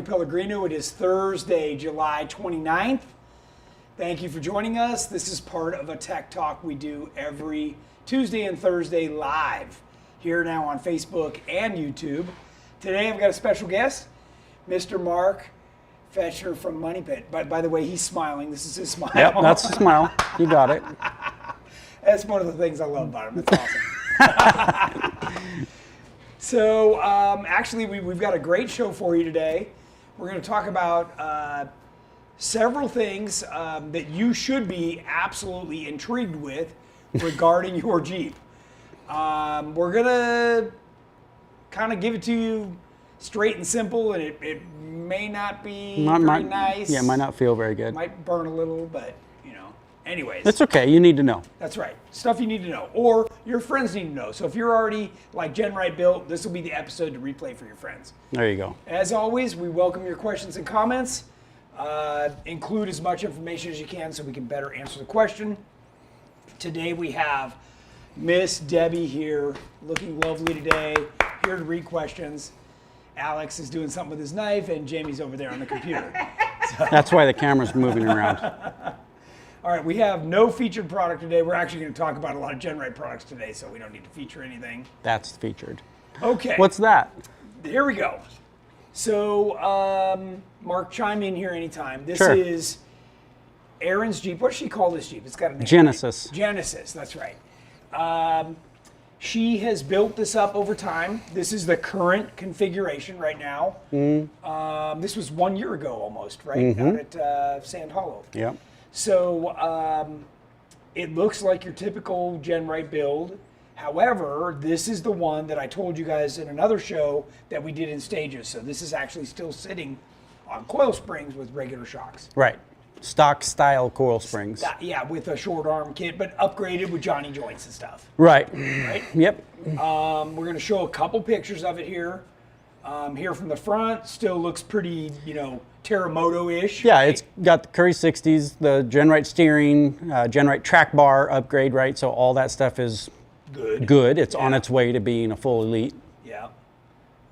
Pellegrino. It is Thursday, July 29th. Thank you for joining us. This is part of a tech talk we do every Tuesday and Thursday live here now on Facebook and YouTube. Today I've got a special guest, Mr. Mark Fetcher from Money Pit. By the way, he's smiling. This is his smile. Yep, that's the smile. You got it. That's one of the things I love about him. That's awesome. So actually, we've got a great show for you today. We're going to talk about several things that you should be absolutely intrigued with regarding your Jeep. We're going to kind of give it to you straight and simple, and it may not be very nice. Yeah, it might not feel very good. Might burn a little, but anyways. It's okay. You need to know. That's right. Stuff you need to know. Or your friends need to know. So if you're already like Gen Right built, this will be the episode to replay for your friends. There you go. As always, we welcome your questions and comments. Include as much information as you can so we can better answer the question. Today we have Miss Debbie here, looking lovely today, here to read questions. Alex is doing something with his knife, and Jamie's over there on the computer. So. That's why the camera's moving around. All right, we have no featured product today. We're actually going to talk about a lot of Gen Right products today, so we don't need to feature anything. That's featured. Okay. What's that? Here we go. So, Mark, chime in here anytime. This Sure. is Erin's Jeep. What does she call this Jeep? It's got a name. Genesis. Right? Genesis, that's right. She has built this up over time. This is the current configuration right now. This was 1 year ago almost, right? Out at Sand Hollow. Yep. So it looks like your typical Gen Right build. However, this is the one that I told you guys in another show that we did in stages. So this is actually still sitting on coil springs with regular shocks. Right. Stock style coil springs. Yeah, with a short arm kit, but upgraded with Johnny joints and stuff. Right. Right? Yep. We're going to show a couple pictures of it here. Here from the front, still looks pretty, Terremoto-ish. Yeah, it's got the Curry 60s, the Gen Right steering, Gen Right track bar upgrade, right? So all that stuff is good. It's on its way to being a full elite. Yeah.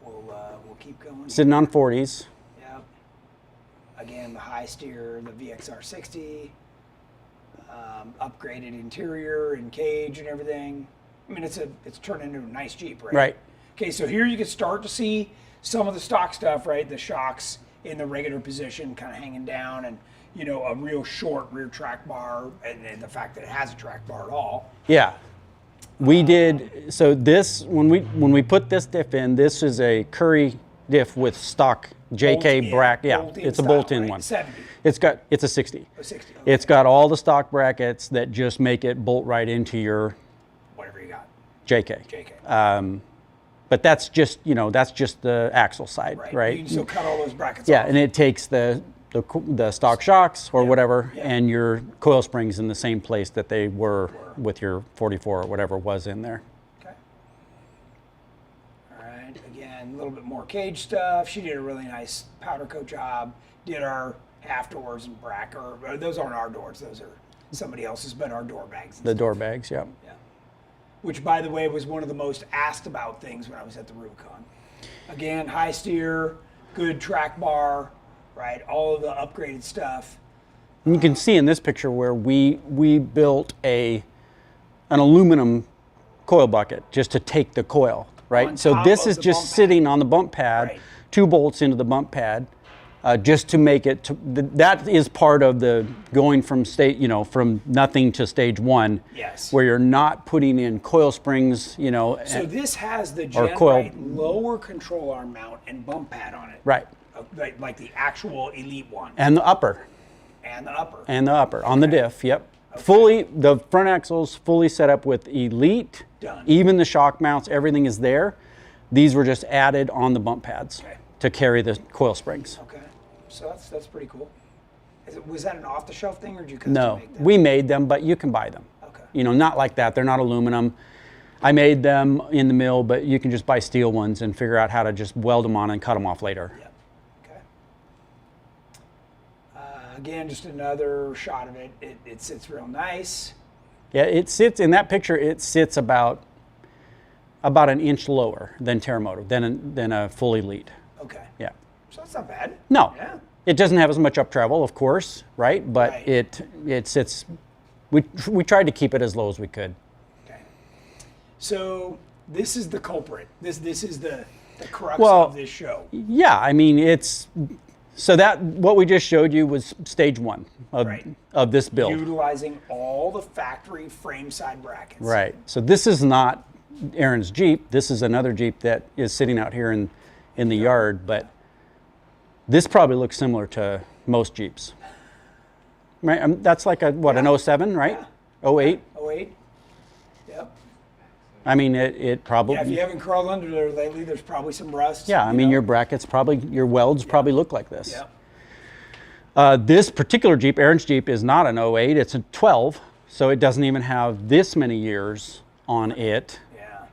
We'll keep going. Sitting on 40s. Yeah. Again, the high steer, the VXR60, upgraded interior and cage and everything. I mean, it's turned into a nice Jeep, right? Right. Okay, so here you can start to see some of the stock stuff, right? The shocks in the regular position, kind of hanging down, and a real short rear track bar, and the fact that it has a track bar at all. Yeah. We did, so this, when we put this diff in, this is a Curry diff with stock JK bracket. Yeah, it's a bolt-in one. 70. It's a 60. A 60. Okay. It's got all the stock brackets that just make it bolt right into your whatever you got. JK. JK. But that's just the axle side, right? You can still cut all those brackets Yeah, off. and it takes the stock shocks or whatever, Yeah. and your coil springs in the same place that they were with your 44 or whatever was in there. Okay. All right. Again, a little bit more cage stuff. She did a really nice powder coat job. Did our half doors and bracket. Or those aren't our doors. Those are somebody else's, but our door bags. The door bags, yeah. Yeah. Which, by the way, was one of the most asked about things when I was at the Rubicon. Again, high steer, good track bar, right? All of the upgraded stuff. And you can see in this picture where we built an aluminum coil bucket just to take the coil, right? So this is just sitting on the bump pad, Right. 2 bolts into the bump pad, just to make it. That is part of the going from from nothing to stage 1. Yes. Where you're not putting in coil springs, So this has the Gen coil- Right lower control arm mount and bump pad on it. Right. Like the actual Elite one. And the upper. And the upper. And the upper on the diff, yep. Okay. The front axle's fully set up with Elite. Done. Even the shock mounts, everything is there. These were just added on the bump pads to carry the coil springs. Okay. So that's pretty cool. Was that an off-the-shelf thing, or did you custom No, make them? we made them, but you can buy them. Okay. Not like that. They're not aluminum. I made them in the mill, but you can just buy steel ones and figure out how to just weld them on and cut them off later. Yep. Okay. Again, just another shot of it. It sits real nice. Yeah, it sits in that picture. It sits about an inch lower than Terremoto, than a full Elite. Okay. Yeah. So that's not bad. No. Yeah. It doesn't have as much up travel, of course, right? But Right. we tried to keep it as low as we could. Okay. So this is the culprit. This is the crux Well, of this show. Yeah, I mean, so that what we just showed you was stage one of, Right. of this build. Utilizing all the factory frame side brackets. Right. So this is not Aaron's Jeep. This is another Jeep that is sitting out here in the yard, but this probably looks similar to most Jeeps. Right? That's like an 07, right? Yeah. 08. 08. Yep. I mean, it probably. Yeah, if you haven't crawled under there lately, there's probably some rust. Yeah, I mean, know. your brackets probably, your welds probably look like this. Yep. This particular Jeep, Aaron's Jeep, is not an 08, it's a 12, so it doesn't even have this many years on it. Yeah.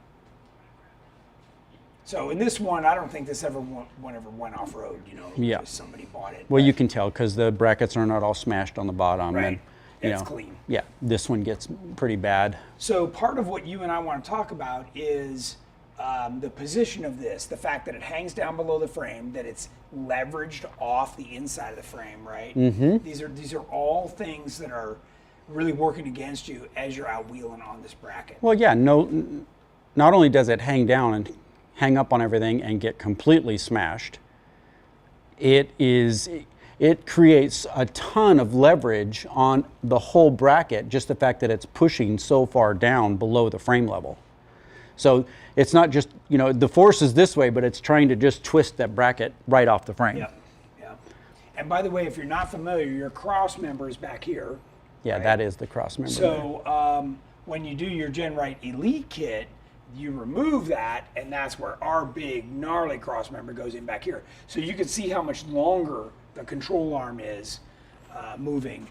So in this one, I don't think this ever went off road. Yeah. Because somebody bought it. Well, you can tell because the brackets are not all smashed on the bottom. Right. And, you It's know, clean. Yeah, this one gets pretty bad. So part of what you and I want to talk about is the position of this, the fact that it hangs down below the frame, that it's leveraged off the inside of the frame, right? Mm-hmm. These are all things that are really working against you as you're out wheeling on this bracket. Well, yeah, not only does it hang down and hang up on everything and get completely smashed, it creates a ton of leverage on the whole bracket, just the fact that it's pushing so far down below the frame level. So it's not just, the force is this way, but it's trying to just twist that bracket right off the frame. Yep. Yep. And by the way, if you're not familiar, your cross member is back here. Yeah, right? that is the cross member. So when you do your Gen Right Elite kit, you remove that, and that's where our big gnarly cross member goes in back here. So you can see how much longer the control arm is moving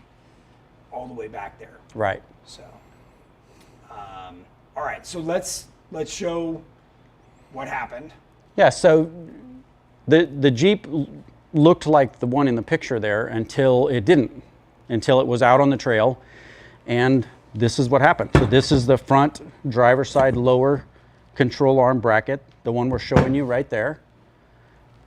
all the way back there. Right. So, all right. So let's show what happened. Yeah. So the Jeep looked like the one in the picture there until it didn't, until it was out on the trail, and this is what happened. So this is the front driver's side lower control arm bracket, the one we're showing you right there.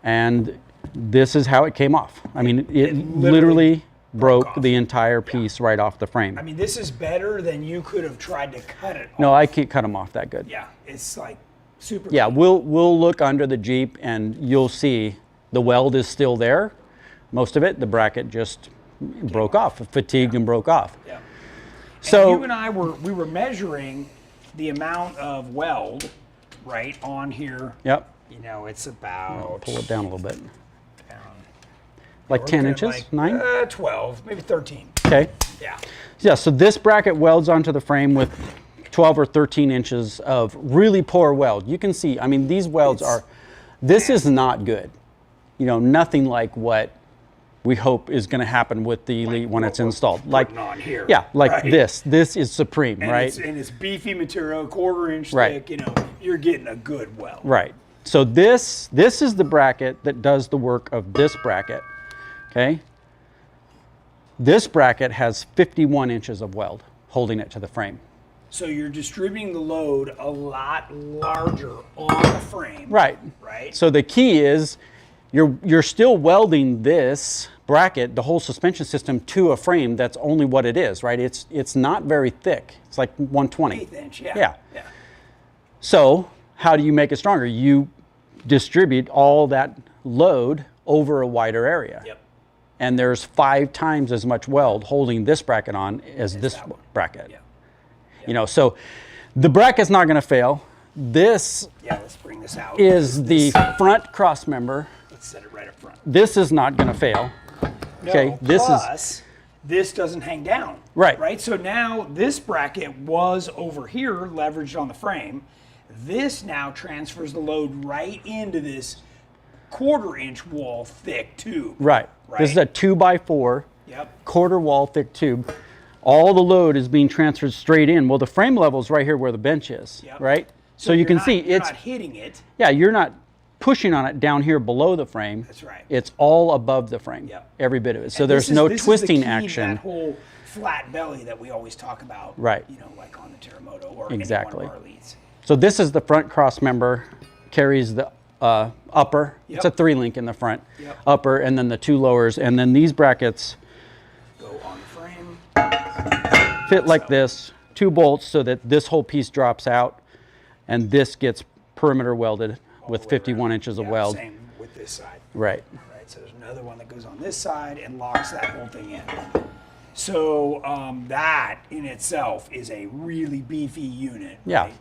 And this is how it came off. I mean, it literally broke the entire piece right off the frame. I mean, this is better than you could have tried to cut it off. No, I can't cut them off that good. Yeah, it's like super. Yeah, clean. we'll look under the Jeep and you'll see the weld is still there. Most of it, the bracket just broke off, fatigued and broke off. Yeah. So you and I were measuring the amount of weld right on here. Yep. It's about Pull it down a little bit. down, Like we're 10 looking at inches, like, 9? 12, maybe 13. Okay. Yeah. Yeah, so this bracket welds onto the frame with 12 or 13 inches of really poor weld. You can see, I mean, these welds this is not good. Nothing like what we hope is going to happen with the Elite when it's installed. Like on here. Yeah, like right? this. This is supreme, And right? it's beefy material, 1/4 inch Right. thick. You're getting a good weld. Right. So this is the bracket that does the work of this bracket. Okay? This bracket has 51 inches of weld holding it to the frame. So you're distributing the load a lot larger on the frame. Right. Right. So the key is you're still welding this bracket, the whole suspension system, to a frame that's only what it is, right? It's not very thick. It's like 1/20. 1/8 inch. Yeah. Yeah. So how do you make it stronger? You distribute all that load over a wider area. Yep. And there's 5 times as much weld holding this bracket on as this that one. bracket. Yeah. So the bracket's not going to fail. This Yeah. Let's bring this out. is the front cross member. Let's set it right up front. This is not going to fail. No, Okay, this plus, this doesn't hang down. Right. Right. So now this bracket was over here, leveraged on the frame. This now transfers the load right into this 1/4 inch wall thick tube. Right. This is a 2x4 Yep. 1/4 wall thick tube. All the load is being transferred straight in. Well, the frame level is right here where the bench is, Yep. right? So you you're can not- see you're it's not hitting it. yeah, you're not pushing on it down here below the frame. That's right. It's all above the frame. Yep. Every bit of it. So And there's this is- no this is the twisting key to action. That whole flat belly that we always talk about. Right. Like on the Terremoto or Exactly. any one of our Elites. So this is the front cross member, carries upper. Yep. It's a 3-link in the front. Yep. Upper, and then the 2 lowers, and then these brackets Go on the frame. fit like this. 2 bolts so that this whole piece drops out, and this gets perimeter welded with 51 inches of weld. Same with this side. Right. Right. So there's another one that goes on this side and locks that whole thing in. So that in itself is a really beefy unit. Yeah. Right?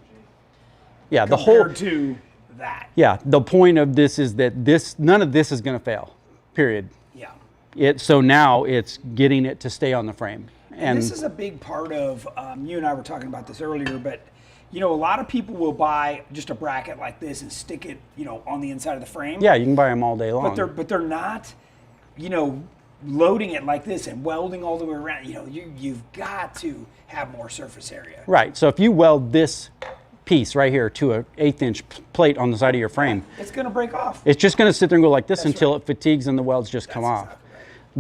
Yeah. The Compared whole. to that. Yeah. The point of this is that none of this is going to fail. Period. Yeah. So now it's getting it to stay on the frame. And this is a big part of, you and I were talking about this earlier, but you know, a lot of people will buy just a bracket like this and stick it, you know, on the inside of the frame. Yeah, you can buy them all day long. But they're not, you know, loading it like this and welding all the way around. You know, you've got to have more surface area. Right. So if you weld this piece right here to an 1/8 inch plate on the side of your frame, It's going to break off. it's just going to sit there and go like this That's until right. it fatigues and the welds just come off. Exactly right.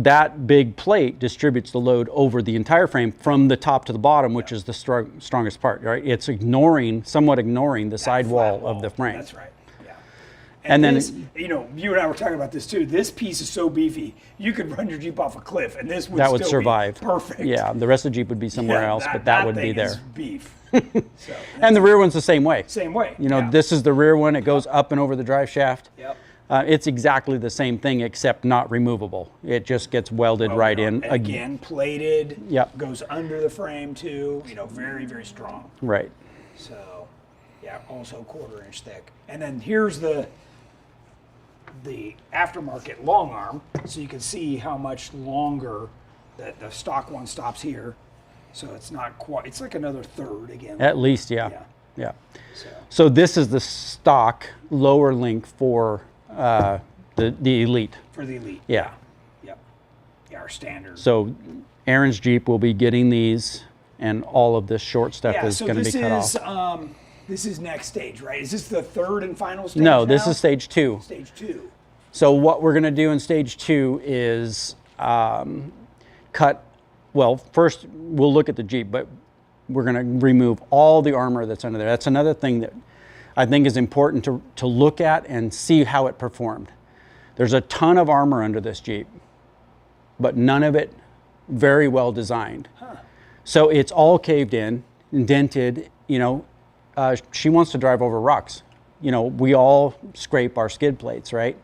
That big plate distributes the load over the entire frame from the top to the bottom, which is the strongest part, right? It's somewhat ignoring the side Flat wall of the frame. That's right. Yeah. And then- this, you know, you and I were talking about this too. This piece is so beefy, you could run your Jeep off a cliff, and this would That would still survive. Be perfect. Yeah, the rest of the Jeep would be somewhere Yeah, else, but that would be thing there. is beef. So, And the rear one's the same way. same way. You know, yeah. this is the rear one. It goes up and over the drive shaft. Yep. It's exactly the same thing, except not removable. It just gets welded right in. Again, plated. Yep. Goes under the frame too. You know, very, very strong. Right. So, yeah, also 1/4 inch thick. And then here's the aftermarket long arm, so you can see how much longer that the stock one stops here. So it's not quite. It's like another third again. At least, yeah. Yeah. Yeah. So, So this is the stock lower link for the Elite. for the Elite. Yeah. Yep. Yeah, our standard. So Aaron's Jeep will be getting these, and all of this short stuff yeah. is So going to this be cut is off. this is next stage, right? Is this the third and final stage? No, this now? is stage 2. Stage 2. So what we're going to do in stage 2 is cut. Well, first we'll look at the Jeep, but we're going to remove all the armor that's under there. That's another thing that I think is important to look at and see how it performed. There's a ton of armor under this Jeep, but none of it very well designed. So it's all caved in, indented. You know, she wants to drive over rocks. You know, we all scrape our skid plates, right?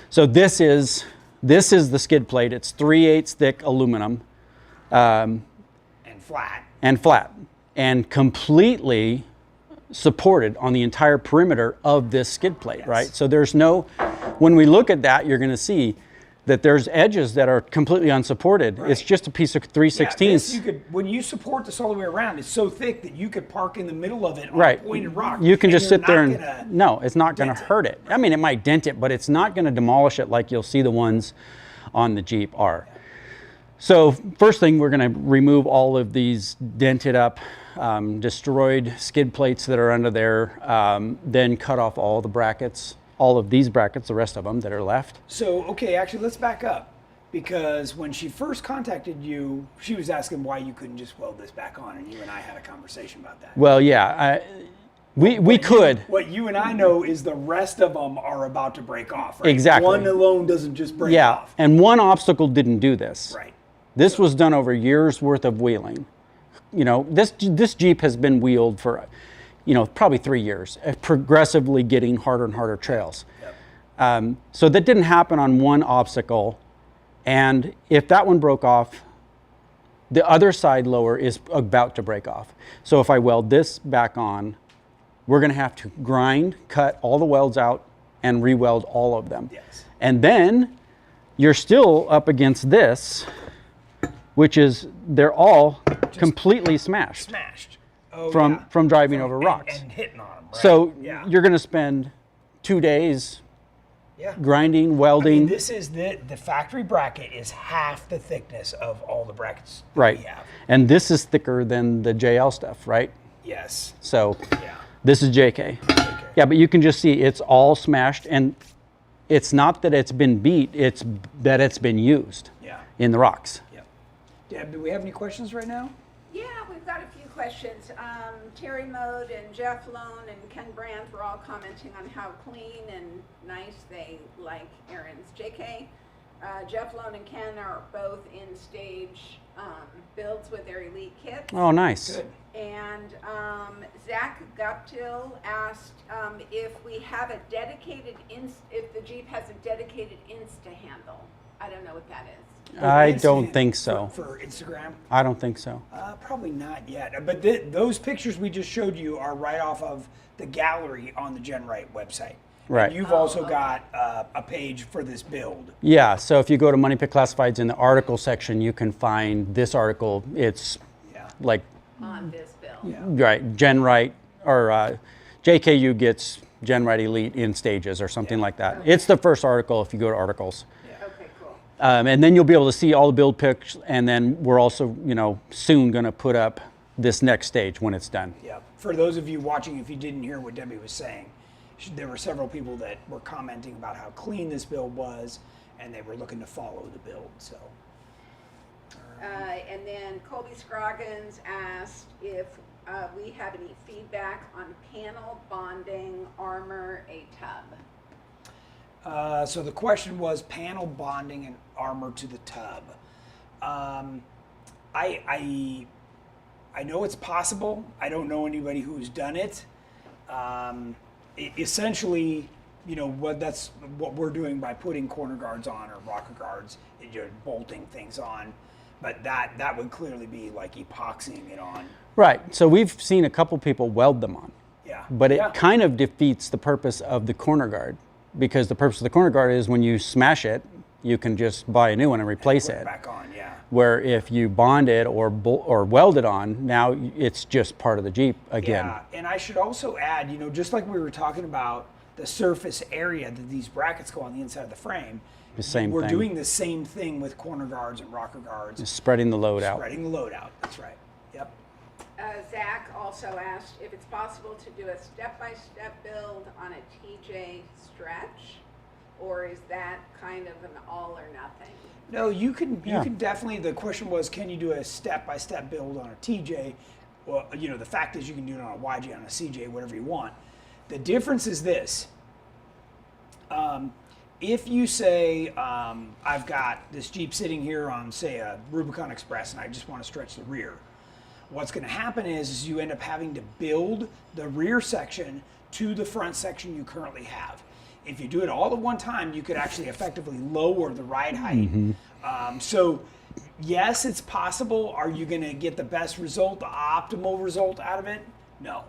So this is the skid plate. It's 3/8 thick aluminum. And flat. And completely supported on the entire perimeter of this skid plate, Yes. right? So there's no, when we look at that, you're going to see that there's edges that are completely unsupported. Right. It's just a piece of 3/16. Yeah, this you could, when you support this all the way around, it's so thick that you could park in the middle of it on Right. a pointed rock. You can and just you're sit there not and, gonna no, it's not going to dent it. hurt it. I mean, it might dent it, but it's not going to demolish it like you'll see the ones on the Jeep are. So first thing, we're going to remove all of these dented up, destroyed skid plates that are under there, then cut off all the brackets, all of these brackets, the rest of them that are left. So, okay, actually, let's back up. Because when she first contacted you, she was asking why you couldn't just weld this back on, and you and I had a conversation about that. Well, yeah, we could. What you and I know is the rest of them are about to break off, right? Exactly. One alone doesn't just break Yeah, off. and one obstacle didn't do this. Right. This was done over years worth of wheeling. You know, this Jeep has been wheeled for, you know, probably 3 years, progressively getting harder and harder trails. Yep. So that didn't happen on one obstacle. And if that one broke off, the other side lower is about to break off. So if I weld this back on, we're going to have to grind, cut all the welds out, and re-weld all of them. Yes. And then you're still up against this, which is, they're all completely smashed Smashed. Oh, from driving over rocks. And hitting on them, right? So yeah. you're going to spend 2 days Yeah. grinding, I welding. mean, this is the factory bracket is half the thickness of all the brackets that Right. we have. And this is thicker than the JL stuff, right? Yes. So Yeah. this is JK. Yeah, but you can just see it's all smashed, and it's not that it's been beat, it's that it's been used Yeah. in the rocks. Yeah. Deb, do we have any questions right now? Yeah, we've got a few questions. Terry Mode and Jeff Lone and Ken Brandt were all commenting on how clean and nice they like Aaron's. JK, Jeff Lone and Ken are both in stage builds with their elite kits. Oh, nice. Good. And Zach Guptill asked if we have a dedicated, if the Jeep has a dedicated Insta handle. I don't know what that is. I Instagram don't think so. For Instagram? I don't think so. Probably not yet. But those pictures we just showed you are right off of the gallery on the GenRight website. Right. And you've also got a page for this build. Yeah, so if you go to Money Pit Classifieds in the article section, you can find this article. It's like, On this bill. Yeah. right, GenRight, or JKU gets GenRight Elite in stages or something like that. It's the first article if you go to articles. Okay, cool. And then you'll be able to see all the build pics, and then we're also, soon going to put up this next stage when it's done. Yeah. For those of you watching, if you didn't hear what Debbie was saying, there were several people that were commenting about how clean this build was, and they were looking to follow the build. So. And then Colby Scroggins asked if we have any feedback on panel bonding armor a tub. So the question was panel bonding and armor to the tub. I know it's possible. I don't know anybody who's done it. Essentially, that's what we're doing by putting corner guards on or rocker guards, bolting things on. But that would clearly be like epoxying it on. Right, so we've seen a couple people weld them on. Yeah. But it kind of defeats the purpose of the corner guard, because the purpose of the corner guard is when you smash it, you can just buy a new one and replace Put it. back on, yeah. Where if you bond it or weld it on, now it's just part of the Jeep again. Yeah, and I should also add, just like we were talking about the surface area that these brackets go on the inside of the frame, The same we're thing. doing the same thing with corner guards and rocker guards. Just spreading the load out. Spreading the load out, that's right. Yep. Zach also asked if it's possible to do a step-by-step build on a TJ stretch, or is that kind of an all or nothing? No, you can definitely, the question was, can you do a step-by-step build on a TJ? Well, the fact is you can do it on a YJ, on a CJ, whatever you want. The difference is this. If you say, I've got this Jeep sitting here on, say, a Rubicon Express, and I just want to stretch the rear, what's going to happen is you end up having to build the rear section to the front section you currently have. If you do it all at one time, you could actually effectively lower the ride height. So yes, it's possible. Are you going to get the best result, the optimal result out of it? No.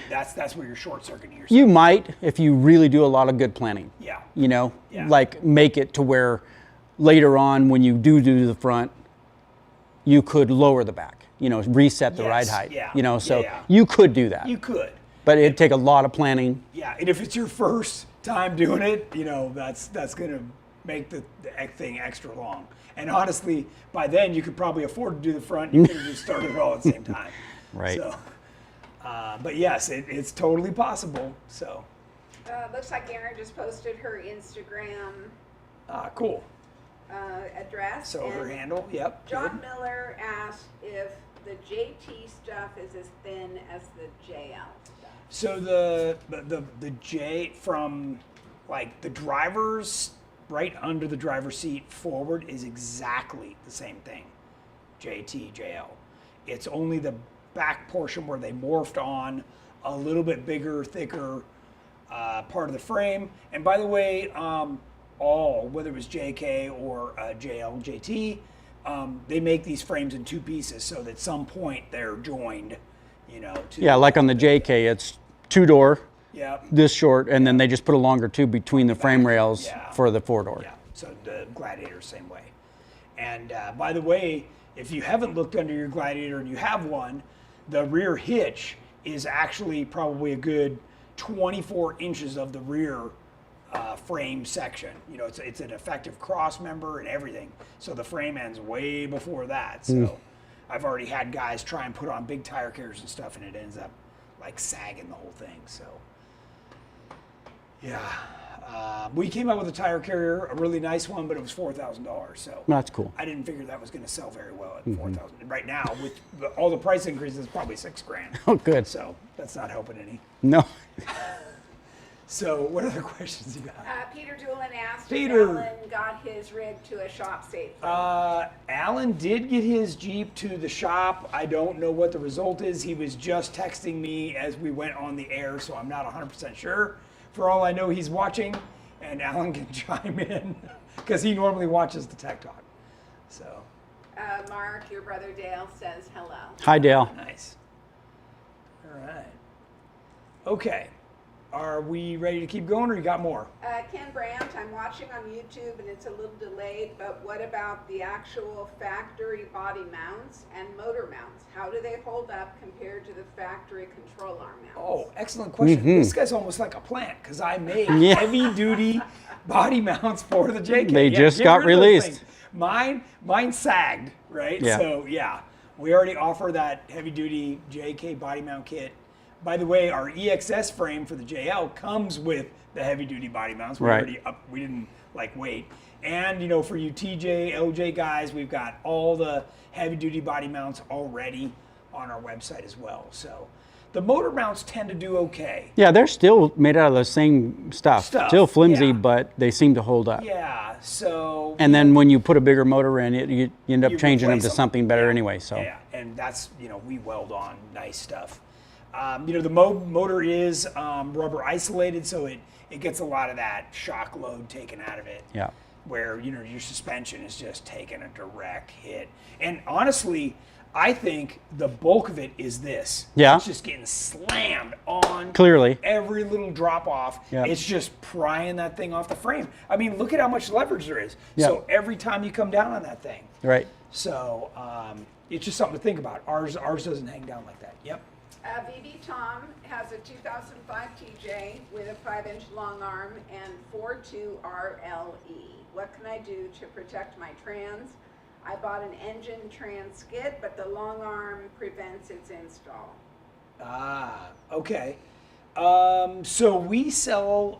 That's where you're short-circuiting yourself. You might, if you really do a lot of good planning. Yeah. Yeah. Like make it to where later on when you do the front, you could lower the back, reset the ride height. Yeah. So Yeah. you could do that. You could. But it'd take a lot of planning. Yeah, and if it's your first time doing it, that's going to make the thing extra long. And honestly, by then you could probably afford to do the front. You could have just started it all at the same time. Right. So, but yes, it's totally possible. So. Looks like Erin just posted her Instagram Cool. address. So her and handle, yep. John good. Miller asked if the JT stuff is as thin as the JL stuff. So the J from like the driver's right under the driver's seat forward is exactly the same thing. JT, JL. It's only the back portion where they morphed on a little bit bigger, thicker part of the frame. And by the way, whether it was JK or JL, JT, they make these frames in two pieces so that at some point they're joined, to Like on the JK, it's two-door, Yep. this short, and then they just put a longer tube between the frame rails for the four-door. Yeah, so the Gladiator, same way. And by the way, if you haven't looked under your Gladiator and you have one, the rear hitch is actually probably a good 24 inches of the rear frame section. It's an effective cross member and everything. So the frame ends way before that. So I've already had guys try and put on big tire carriers and stuff, and it ends up like sagging the whole thing. So yeah. We came out with a tire carrier, a really nice one, but it was $4,000. So That's cool. I didn't figure that was going to sell very well at 4,000. Right now, with all the price increases, it's probably $6,000. Oh, good. So that's not helping any. No. So what other questions you got? Peter Doolin asked Peter. if Alan got his rig to a shop safely. Alan did get his Jeep to the shop. I don't know what the result is. He was just texting me as we went on the air, so I'm not 100% sure. For all I know, he's watching, and Alan can chime in because he normally watches the Tech Talk. So Mark, your brother Dale says hello. Hi, Dale. nice. All right. Okay. Are we ready to keep going, or you got more? Ken Brandt, I'm watching on YouTube and it's a little delayed, but what about the actual factory body mounts and motor mounts? How do they hold up compared to the factory control arm mounts? Oh, excellent question. This guy's almost like a plant because I made Yeah. heavy-duty body mounts for the JK. They just get got rid of those released. things. Mine sagged, right? Yeah. So yeah, we already offer that heavy-duty JK body mount kit. By the way, our EXS frame for the JL comes with the heavy-duty body mounts. We Right. already we didn't wait. And for you TJ, LJ guys, we've got all the heavy-duty body mounts already on our website as well. So the motor mounts tend to do okay. Yeah, they're still made out of the same stuff. Still flimsy, yeah. but they seem to hold up. Yeah, so And then when you put a bigger motor in it, you end up you changing them replace to them. something better Yeah, anyway. So yeah, and that's we weld on nice stuff. The motor is rubber isolated, so it gets a lot of that shock load taken out of it. yeah. Where your suspension is just taking a direct hit. And honestly, I think the bulk of it is this. Yeah. It's just getting slammed on. Clearly. Every little drop off, Yeah. it's just prying that thing off the frame. I mean, look at how much leverage there is. Yeah. So every time you come down on that thing. Right. So it's just something to think about. Ours doesn't hang down like that. Yep. BB Tom has a 2005 TJ with a 5-inch long arm and 4.2 RLE. What can I do to protect my trans? I bought an engine trans skid, but the long arm prevents its install. Okay. So we sell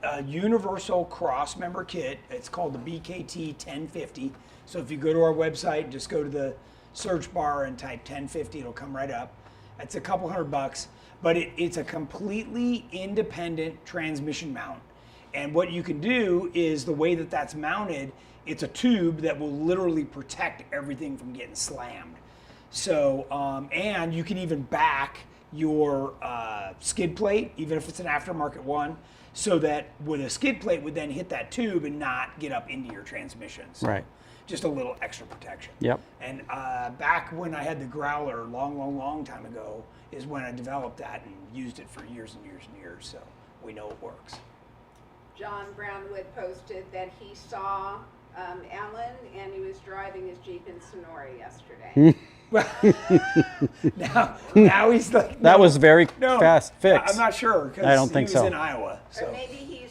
a universal cross member kit. It's called the BKT 1050. So if you go to our website, just go to the search bar and type 1050, it'll come right up. It's a couple $100, but it's a completely independent transmission mount. And what you can do is the way that that's mounted, it's a tube that will literally protect everything from getting slammed. So, and you can even back your skid plate, even if it's an aftermarket one, so that with a skid plate would then hit that tube and not get up into your transmission. So Right. just a little extra protection. Yep. And back when I had the Growler, long time ago, is when I developed that and used it for years and years and years. So we know it works. John Brownwood posted that he saw Alan and he was driving his Jeep in Sonora yesterday. Now he's like, That no, was very no, fast fix. I'm not sure because I don't think he was so. in Iowa. So Or maybe he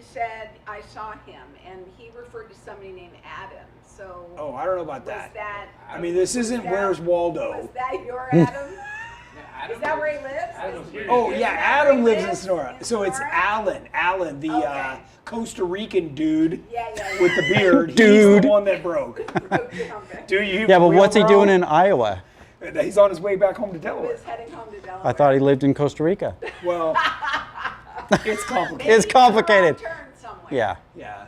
said, I saw him, and he referred to somebody named Adam. So oh, I don't know about was that. that? I mean, this isn't that- Where's Waldo. Was that your Adam? Is that where he lives? Oh yeah, that Adam where he lives in lives? Sonora. In So it's Sonora? Alan, the Okay. Costa Rican dude Yeah. with the beard. He's Dude. the one that broke. Okay. Do you? Yeah, but real what's he bro? doing in Iowa? He's on his way back home to He Delaware. was heading home to Delaware. I thought he lived in Costa Rica. Well, it's complicated. Maybe It's he took a wrong complicated. turn somewhere. Yeah. Yeah.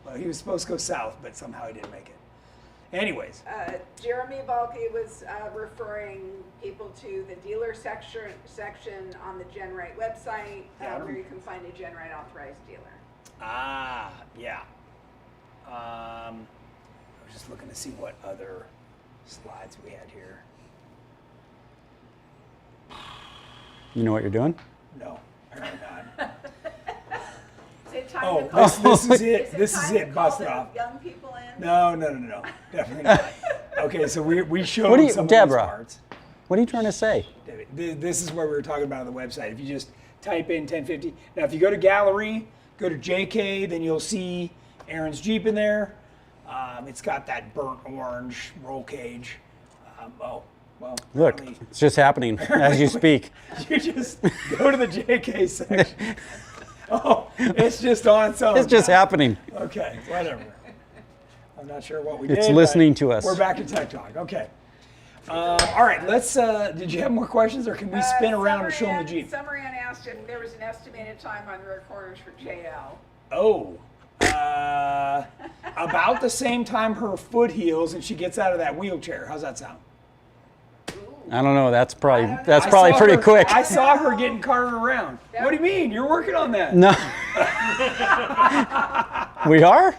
Well, he was supposed to go south, but somehow he didn't make it. Anyways, Jeremy Balke was referring people to the dealer section on the GenRight website, where you can find a GenRight authorized dealer. yeah. I was just looking to see what other slides we had here. You know what you're doing? No, apparently not. Is it time Oh, to call, this is it. This time is to it. call Busted the off. young people in? No. Definitely not. Okay, so we showed What do you- some Deborah? of these parts. What are you trying to say? This is what we were talking about on the website. If you just type in 1050. Now, if you go to gallery, go to JK, then you'll see Aaron's Jeep in there. It's got that burnt orange roll cage. Well, Look, apparently it's just happening as you speak. you just go to the JK section. Oh, it's just on its own. It's just now. happening. Okay, whatever. I'm not sure what we did. It's listening to us. We're back to Tech Talk. Okay. All right, let's, did you have more questions, or can we spin around and show them the Jeep? Summer Ann asked if there was an estimated time on rear corners for JL. Oh, about the same time her foot heals and she gets out of that wheelchair. How's that sound? I don't know. That's probably I saw pretty her- quick. I saw her getting carted around. What do you mean? You're working on that. No. We are?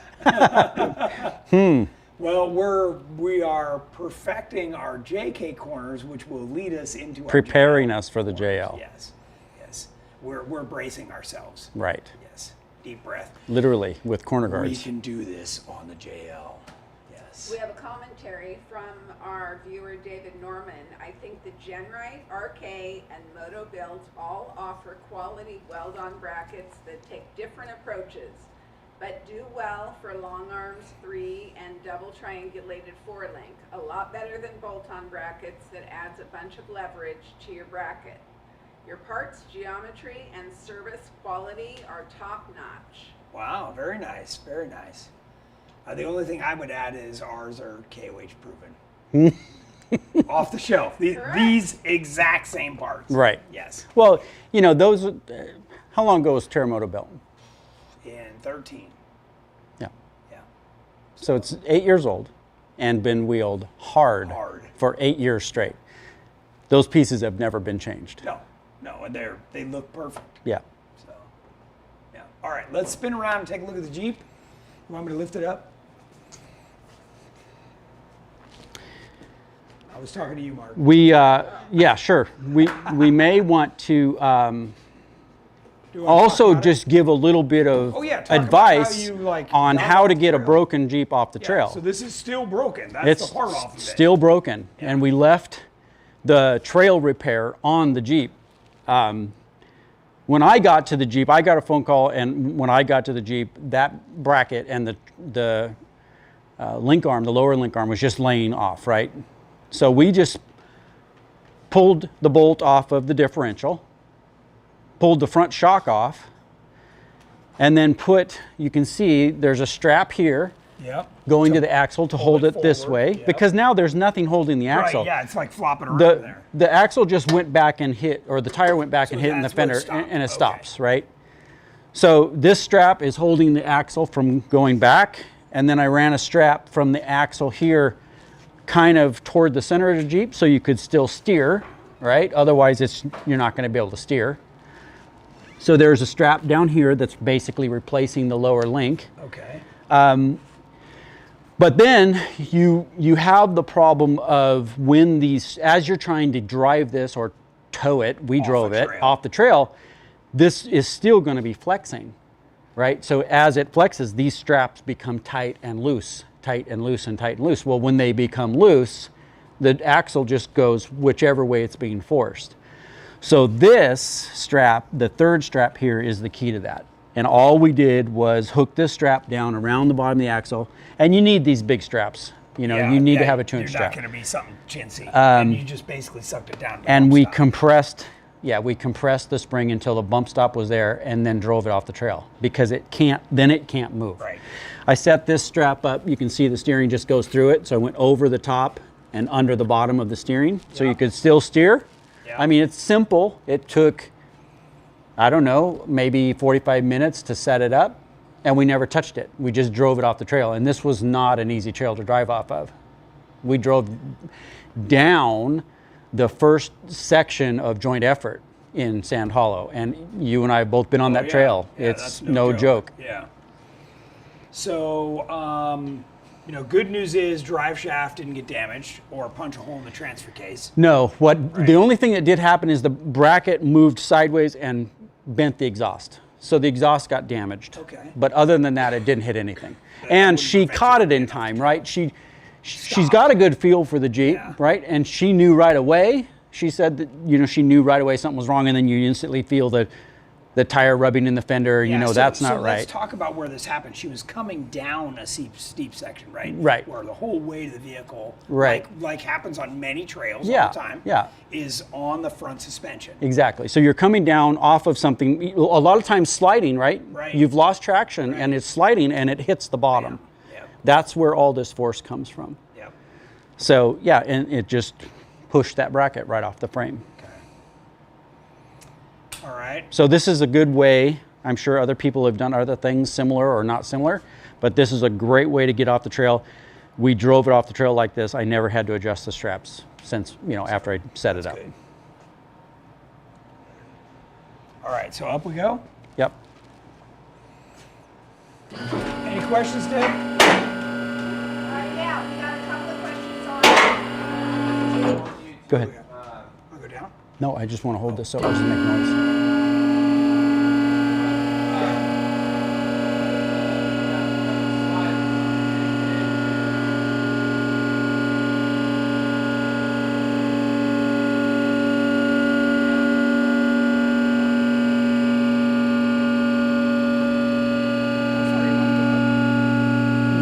Well, we are perfecting our JK corners, which will lead us into Preparing our JL us for the corners. JL. Yes. We're bracing ourselves. Right. Yes. Deep breath. Literally with corner We guards. can do this on the JL. Yes. We have a commentary from our viewer David Norman. I think the Genrite, RK, and Moto builds all offer quality weld-on brackets that take different approaches, but do well for long arms 3 and double triangulated 4-link. A lot better than bolt-on brackets that adds a bunch of leverage to your bracket. Your parts, geometry, and service quality are top-notch. Wow, very nice, very nice. The only thing I would add is ours are KOH proven. Off the shelf. These exact same parts. Right. Yes. Well, those. How long ago was Terremoto built? In 13. Yeah. Yeah. So it's 8 years old, and been wheeled hard for 8 years straight. Those pieces have never been changed. No, and they look perfect. Yeah. So, yeah. All right, let's spin around and take a look at the Jeep. You want me to lift it up? I was talking to you, Mark. Yeah, sure. We may want to Do you want to also talk about just give a little bit of talk about how advice you, like, on got how off to the get a trail. broken Jeep off the Yeah, trail. so this is still broken. That's It's the part off of it. still broken, and we left the trail repair on the Jeep. When I got to the Jeep, I got a phone call, and when I got to the Jeep, that bracket and the link arm, the lower link arm, was just laying off, right? So we just pulled the bolt off of the differential, pulled the front shock off, and then you can see there's a strap here Yep. going to the axle to hold it this forward, way, yep. because now there's nothing holding the axle. Right, yeah, it's like flopping around there. The axle just went back and hit, or the tire went back and hit in the that's where it fender, stopped. and it Okay. stops, right? So this strap is holding the axle from going back, and then I ran a strap from the axle here kind of toward the center of the Jeep so you could still steer, right? Otherwise you're not going to be able to steer. So there's a strap down here that's basically replacing the lower link. Okay. But then you have the problem of when as you're trying to drive this or tow it, we drove it off the trail, this is still going to be flexing, right? So as it flexes, these straps become tight and loose, tight and loose and tight and loose. Well, when they become loose, the axle just goes whichever way it's being forced. So this strap, the third strap here, is the key to that. And all we did was hook this strap down around the bottom of the axle. And you need these big straps. You need to have a 2-inch strap. You're not going to be something chintzy. And you just basically sucked it down. And we compressed the spring until the bump stop was there, and then drove it off the trail, because it can't move. Right. I set this strap up. You can see the steering just goes through it. So I went over the top and under the bottom of the steering, so you could still steer. Yeah. I mean, it's simple. It took, I don't know, maybe 45 minutes to set it up, and we never touched it. We just drove it off the trail, and this was not an easy trail to drive off of. We drove down the first section of Joint Effort in Sand Hollow, and you and I have both been on that trail. Yeah, It's that's no joke. Yeah. So, good news is drive shaft didn't get damaged or punch a hole in the transfer case. No, the only thing that did happen is the bracket moved sideways and bent the exhaust. So the exhaust got damaged. Okay. But other than that, it didn't hit anything. And she caught it in time, right? She's got a good feel for the Jeep, right? And she knew right away. She said that, she knew right away something was wrong, and then you instantly feel the the tire rubbing in the fender, you Yeah, know, so- that's so not right. Let's talk about where this happened. She was coming down a steep section, right? Right. Where the whole weight of the vehicle, Right. like happens on many trails Yeah, all the time, yeah. is on the front suspension. Exactly. So you're coming down off of something, a lot of times sliding, right? Right. You've lost traction and Right. it's sliding and it hits the bottom. Yep. That's where all this force comes from. Yep. So yeah, and it just pushed that bracket right off the frame. All right. So this is a good way. I'm sure other people have done other things similar or not similar, but this is a great way to get off the trail. We drove it off the trail like this. I never had to adjust the straps since, you know, after I set it up. Good. All right, so up we go. Yep. Any questions, Dave? Yeah, we got a couple of questions on. Go ahead. I'll go down. No, I just want to hold this so it doesn't make noise.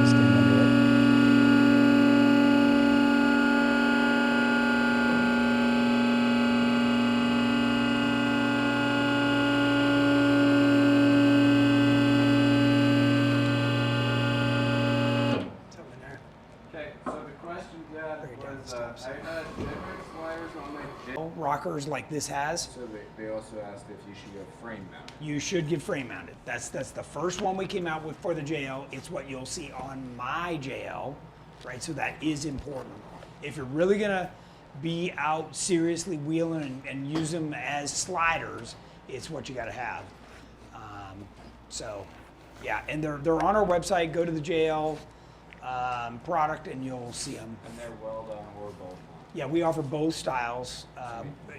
Stand under it. Something there. Okay, so the question, Dad, Bring it down was the steps. I had different sliders on my Rockers like this has, So they also asked if you should go frame mount. you should get frame mounted. That's the first one we came out with for the JL. It's what you'll see on my JL, right? So that is important. If you're really gonna be out seriously wheeling and use them as sliders, it's what you gotta have. So, yeah, and they're on our website. Go to the JL product and you'll see them. And they're well done or both. Yeah, we offer both styles,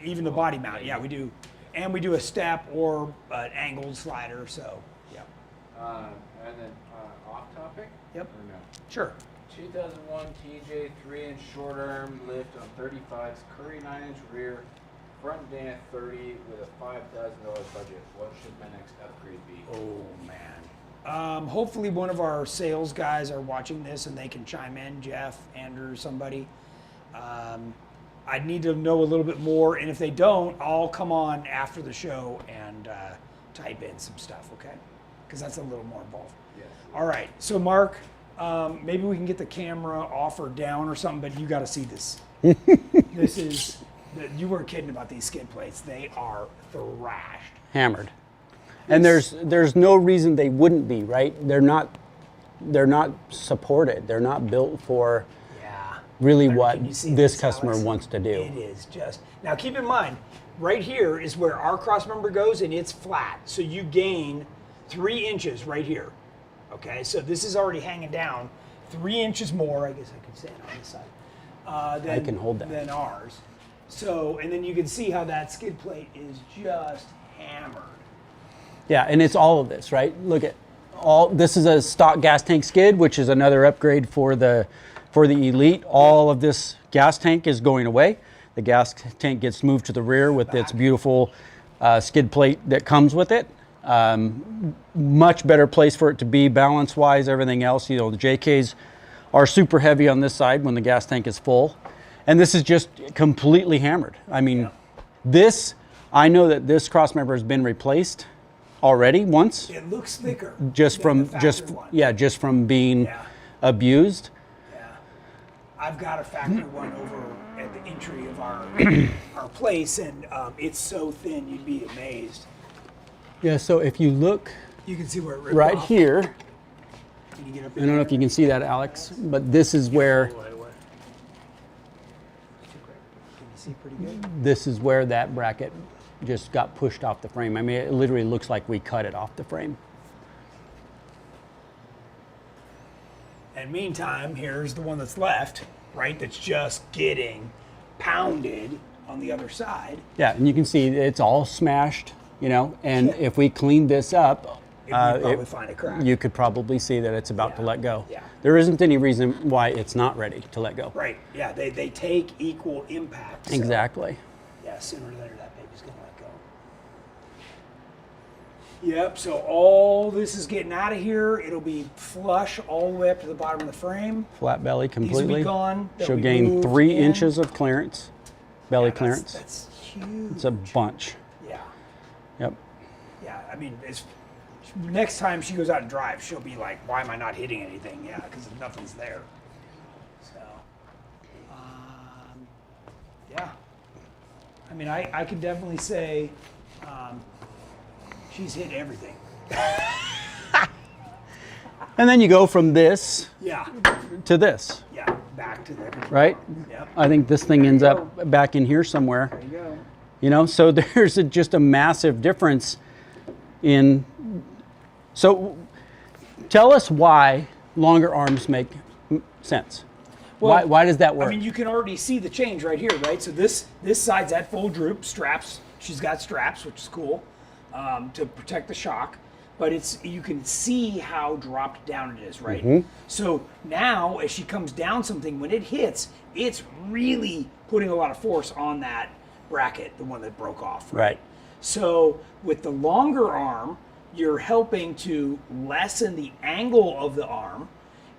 even the body mount. Yeah, we do, and we do a step or an angled slider. So, yeah, And then off topic? Yep. Or no? sure. 2001 TJ 3-inch short arm lift on 35s, Curry 9-inch rear, front Dan 30 with a $5,000 budget. What should my next upgrade be? Oh man. Hopefully, one of our sales guys are watching this and they can chime in. Jeff, Andrew, somebody. I'd need to know a little bit more, and if they don't, I'll come on after the show and type in some stuff, okay? Because that's a little more involved. Yes. All right, so Mark, maybe we can get the camera off or down or something, but you got to see this. This is, you weren't kidding about these skid plates. They are thrashed. Hammered. And there's no reason they wouldn't be, right? They're not supported. They're not built for Yeah. really But what can you see this customer Alex? wants to do. It is just, now keep in mind, right here is where our cross member goes and it's flat. So you gain 3 inches right here. Okay, so this is already hanging down 3 inches more, I guess I could stand on this side, than, can hold that. than ours. So, and then you can see how that skid plate is just hammered. Yeah, and it's all of this, right? Look at all. This is a stock gas tank skid, which is another upgrade for the Elite. All of this gas tank is going away. The gas tank gets moved to the rear with its beautiful skid plate that comes with it. Much better place for it to be balance-wise. Everything else, you know, the JKs are super heavy on this side when the gas tank is full, and this is just completely hammered. I mean, this. I know that this cross member has been replaced already once, It looks thicker. just than from the factory one. just from being Yeah. abused. Yeah. I've got a factory one over at the entry of our place, and it's so thin you'd be amazed. Yeah. So if you look You can see where it ripped right off. here, Can you get up I don't know if you can see that, Alex, but this is where Can you see pretty good? this is where that bracket just got pushed off the frame. I mean, it literally looks like we cut it off the frame. And meantime, here's the one that's left, right? That's just getting pounded on the other side. Yeah, and you can see it's all smashed, you know. And Yeah. if we cleaned this up, You'd probably find a crack. you could probably see that it's about to Yeah, let go. yeah. There isn't any reason why it's not ready to let go. Right. Yeah. They take equal impact. So, Exactly. yeah. Sooner or later, that baby's gonna let go. Yep, so all this is getting out of here. It'll be flush all the way up to the bottom of the frame. Flat belly These will completely. be gone. They'll She'll be gain moved 3 in. inches of clearance, belly Yeah, clearance. That's huge. It's a bunch. Yeah, Yep. yeah. I mean, next time she goes out and drives, she'll be like, "Why am I not hitting anything?" Yeah, because nothing's there. So, yeah. I mean, I can definitely say she's hit everything. And then you go from this Yeah, to this, yeah. Back to there. right? Yep. I think this thing ends up back in here somewhere. There you go. You know, so there's just a massive difference in. So tell us why longer arms make sense. Well, why does that work? I mean, you can already see the change right here, right? So this side's at full droop, straps. She's got straps, which is cool, to protect the shock. But you can see how dropped down it is, right? Mm-hmm. So now, as she comes down something, when it hits, it's really putting a lot of force on that bracket, the one that broke off. Right. So with the longer arm, you're helping to lessen the angle of the arm,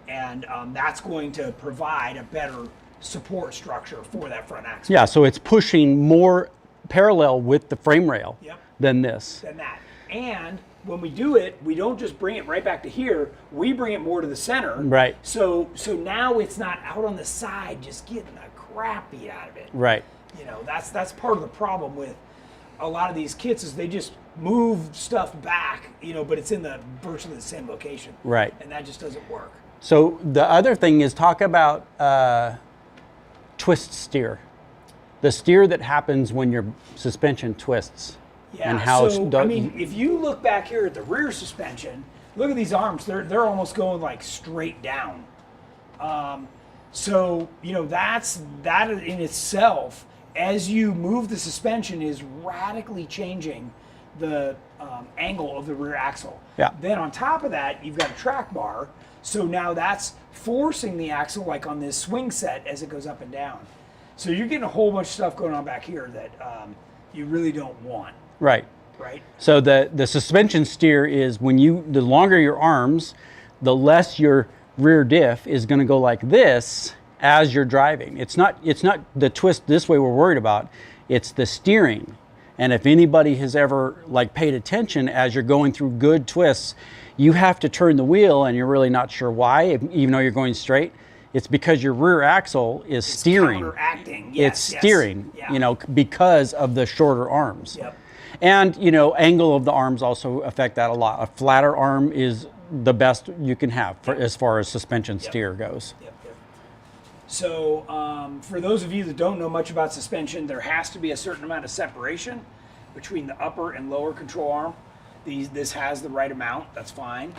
and that's going to provide a better support structure for that front axle. Yeah, so it's pushing more parallel with the frame rail Yep. than this. Than that. And when we do it, we don't just bring it right back to here. We bring it more to the center. Right. So now it's not out on the side, just getting the crap beat out of it. Right. You know, that's part of the problem with a lot of these kits is they just move stuff back, you know, but it's in the virtually the same location. Right. And that just doesn't work. So the other thing is talk about twist steer. The steer that happens when your suspension twists. Yeah, And how I mean, if you look back here at the rear suspension, look at these arms. They're almost going like straight down. So you know that in itself, as you move the suspension, is radically changing the angle of the rear axle. Yeah. Then on top of that, you've got a track bar. So now that's forcing the axle like on this swing set as it goes up and down. So you're getting a whole bunch of stuff going on back here that you really don't want. Right. Right. So the suspension steer is the longer your arms, the less your rear diff is going to go like this as you're driving. It's not the twist this way we're worried about. It's the steering. And if anybody has ever like paid attention as you're going through good twists, you have to turn the wheel and you're really not sure why, even though you're going straight. It's because your rear axle is steering. Counteracting. It's steering, Yeah. you know, because of the shorter arms. Yep. And, you know, angle of the arms also affect that a lot. A flatter arm is the best you can have as far as suspension steer goes. Yep. So for those of you that don't know much about suspension, there has to be a certain amount of separation between the upper and lower control arm. This has the right amount. That's fine.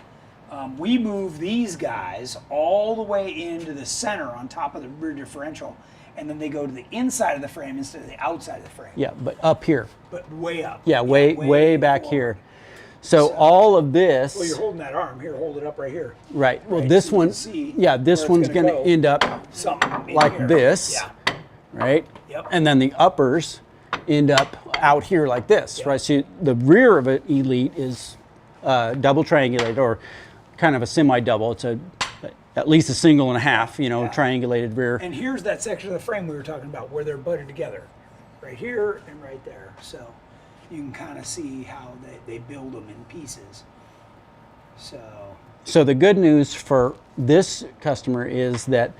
We move these guys all the way into the center on top of the rear differential, and then they go to the inside of the frame instead of the outside of the frame. Yeah, but up here. But way up. Yeah, way back forward. here. So all of this. Well, you're holding that arm here. Hold it up right here. Right. Well, Right, this so you one. can see Yeah, this where one's it's going to go. end up Something in like here. this. Yeah. Right. Yep. And then the uppers end up out here like this. Yep. Right. So the rear of an Elite is double triangulated or kind of a semi-double. It's at least a single and a half. You know, Yeah. triangulated rear. And here's that section of the frame we were talking about where they're butted together. Right here and right there. So you can kind of see how they build them in pieces. So the good news for this customer is that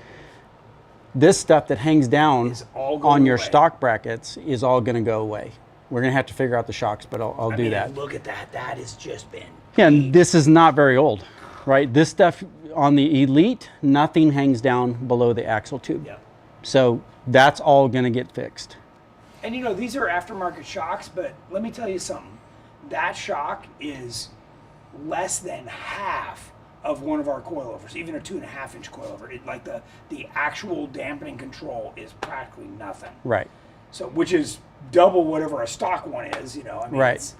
this stuff that hangs down Is all on going your away. stock brackets is all going to go away. We're going to have to figure out the shocks, but I'll I do mean, that. Look at that. That has just been. Yeah, and this is not very old, right? This stuff on the Elite, nothing hangs down below the axle tube. Yep. So that's all going to get fixed. And you know, these are aftermarket shocks, but let me tell you something. That shock is less than half of one of our coilovers, even a 2.5 inch coilover. Like the actual dampening control is practically nothing. Right. So, which is double whatever a stock one is, you know. I mean, Right. It's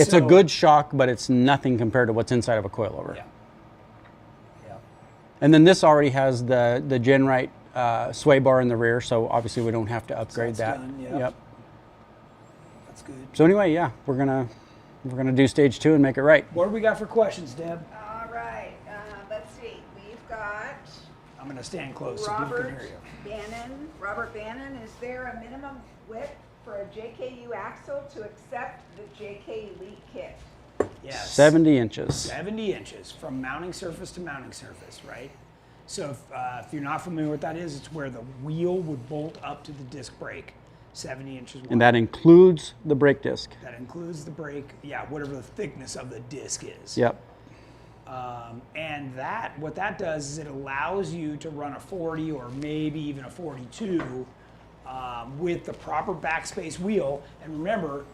a so- good shock, but it's nothing compared to what's inside of a coilover. Yeah. Yeah. And then this already has the Genrite sway bar in the rear, so obviously we don't have to upgrade that's that. done, yep. Yep. That's good. So anyway, yeah, we're gonna we're going to do stage 2 and make it right. What do we got for questions, Deb? All right, let's see. We've got I'm going to stand close so people can Robert hear you. Bannon. Robert Bannon, is there a minimum width for a JKU axle to accept the JK Elite kit? Yes. 70 inches. 70 inches from mounting surface to mounting surface, right? So if you're not familiar with what that is, it's where the wheel would bolt up to the disc brake, 70 inches wide. And that includes the brake disc. That includes the brake, yeah, whatever the thickness of the disc is. Yep. And what that does is it allows you to run a 40 or maybe even a 42 with the proper backspace wheel. And remember,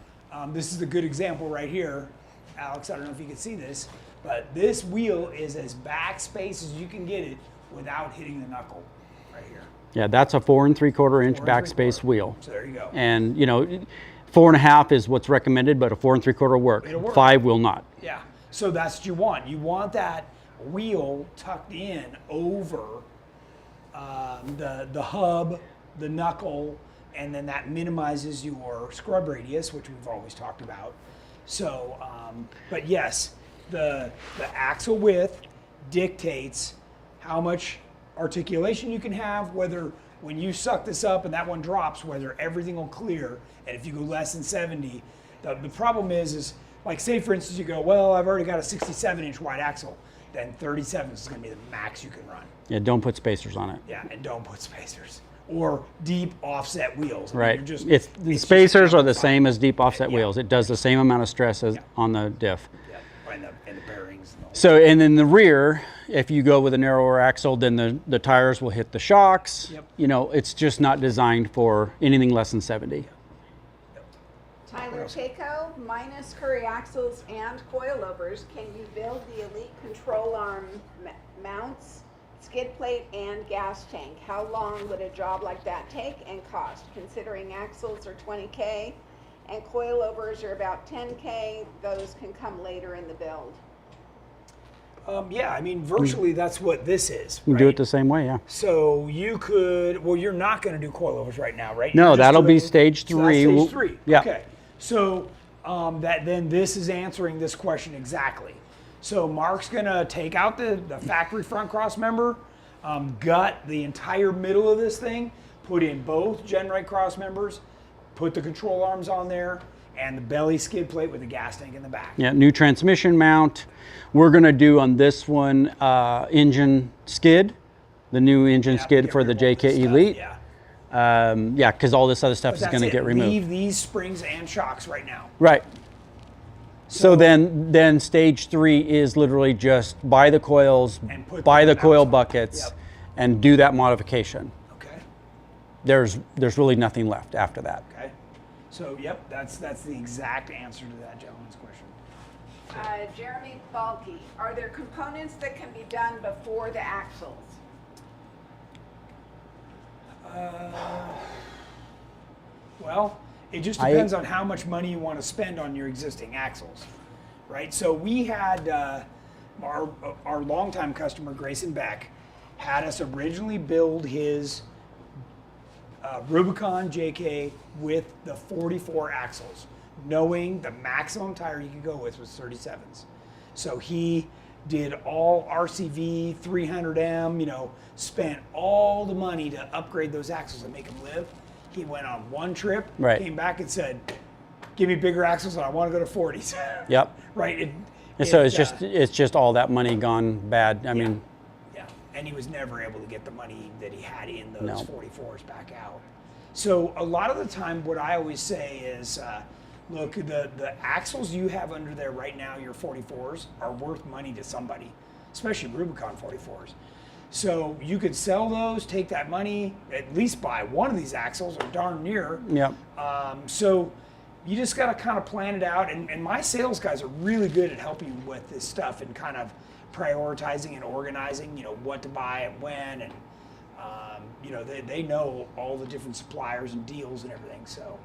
this is a good example right here. Alex, I don't know if you can see this, but this wheel is as backspace as you can get it without hitting the knuckle right here. Yeah, that's a 4 3/4 inch 4 backspace 3/4. wheel. So there you go. And 4.5 is what's recommended, but a 4 3/4 will work. It'll work. 5 will not. Yeah, so that's what you want. You want that wheel tucked in over the hub, the knuckle, and then that minimizes your scrub radius, which we've always talked about. So, but yes, the axle width dictates how much articulation you can have, whether when you suck this up and that one drops, whether everything will clear. And if you go less than 70, the problem is like say for instance you go, well, I've already got a 67-inch wide axle, then 37 is going to be the max you can run. Yeah, don't put spacers on it. Yeah, and don't put spacers or deep offset wheels. I mean, Right. you're just- The it's spacers just are the fine. same as deep offset Yeah. wheels. It does the same amount of stress as Yeah. on the diff. Yeah, and the bearings and all. So, and in the rear, if you go with a narrower axle, then the tires will hit the shocks. Yep. It's just not designed for anything less than 70. Tyler Chaco, minus Curry axles and coilovers, can you build the Elite control arm mounts, skid plate, and gas tank? How long would a job like that take and cost? Considering axles are $20K and coilovers are about $10K, those can come later in the build. Yeah, I mean, virtually that's what this is. You can do right? it the same way, yeah. So you could, well, you're not going to do coilovers right now, right? No, You're just that'll be doing- stage so that's 3. stage 3. Yeah. Okay. So then this is answering this question exactly. So Mark's going to take out the factory front cross member, gut the entire middle of this thing, put in both gen right cross members, put the control arms on there, and the belly skid plate with the gas tank in the back. Yeah, new transmission mount. We're going to do on this one engine skid, the new engine Yeah, skid get for rid the of all this JK stuff, Elite. Yeah. Yeah, because all this other stuff But is that's going to it. get removed. Leave these springs and shocks right now. Right. So then stage 3 is literally just buy the coils, And put buy the the coil mounts on. buckets, Yep. and do that modification. Okay. There's really nothing left after that. Okay. So, yep, that's the exact answer to that gentleman's question. Jeremy Balky, are there components that can be done before the axles? Well, it just depends on how much money you want to spend on your existing axles, right? So we had our longtime customer, Grayson Beck, had us originally build his Rubicon JK with the 44 axles, knowing the maximum tire you could go with was 37s. So he did all RCV 300M, spent all the money to upgrade those axles and make them live. He went on one trip, Right. came back and said, give me bigger axles and I want to go to 40s. Yep. Right? And so it's just all that money gone bad. I mean, yeah, and he was never able to get the money that he had in those No. 44s back out. So a lot of the time, what I always say is, look, the axles you have under there right now, your 44s, are worth money to somebody, especially Rubicon 44s. So you could sell those, take that money, at least buy one of these axles or darn near. yep. So you just got to kind of plan it out. And my sales guys are really good at helping you with this stuff and kind of prioritizing and organizing, what to buy and when. And, they know all the different suppliers and deals and everything. So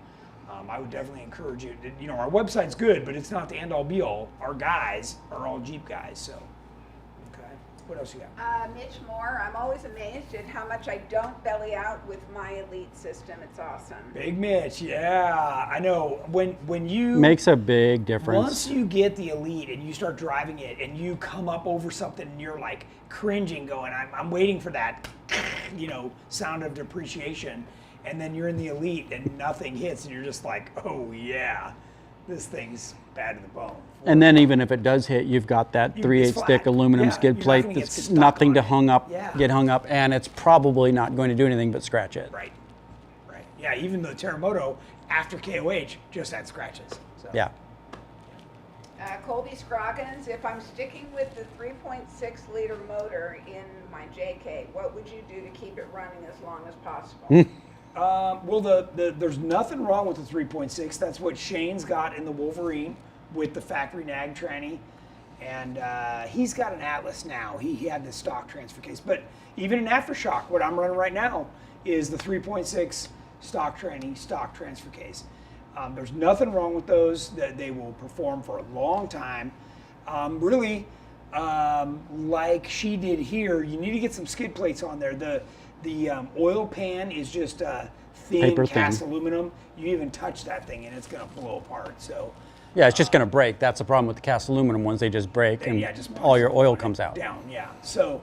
I would definitely encourage you. Our website's good, but it's not the end all be all. Our guys are all Jeep guys. So, okay. What else you got? Mitch Moore, I'm always amazed at how much I don't belly out with my Elite system. It's awesome. Big Mitch, yeah. I know. When you Makes a big difference. once you get the Elite and you start driving it and you come up over something and you're like cringing, going, I'm waiting for that, sound of depreciation, and then you're in the Elite and nothing hits and you're just like, oh yeah, this thing's bad to the bone. And then even if it does hit, you've got that It's 3/8 flat. thick aluminum Yeah, skid you're not plate gonna get that's stuck nothing on to it. get hung up, and it's probably not going to do anything but scratch it. Right. Yeah, even the Terremoto after KOH just had scratches. So. Yeah. Colby Scroggins, if I'm sticking with the 3.6 liter motor in my JK, what would you do to keep it running as long as possible? Well, there's nothing wrong with the 3.6. That's what Shane's got in the Wolverine with the factory nag tranny. And he's got an Atlas now. He had the stock transfer case. But even in Aftershock, what I'm running right now is the 3.6 stock tranny, stock transfer case. There's nothing wrong with those. They will perform for a long time. Really, like she did here, you need to get some skid plates on there. The oil pan is just thin Paper cast thin. aluminum. You even touch that thing and it's going to blow apart. So Yeah, it's just going to break. That's the problem with the cast aluminum ones. They just break and yeah, just all your oil punch comes out. down. Yeah. So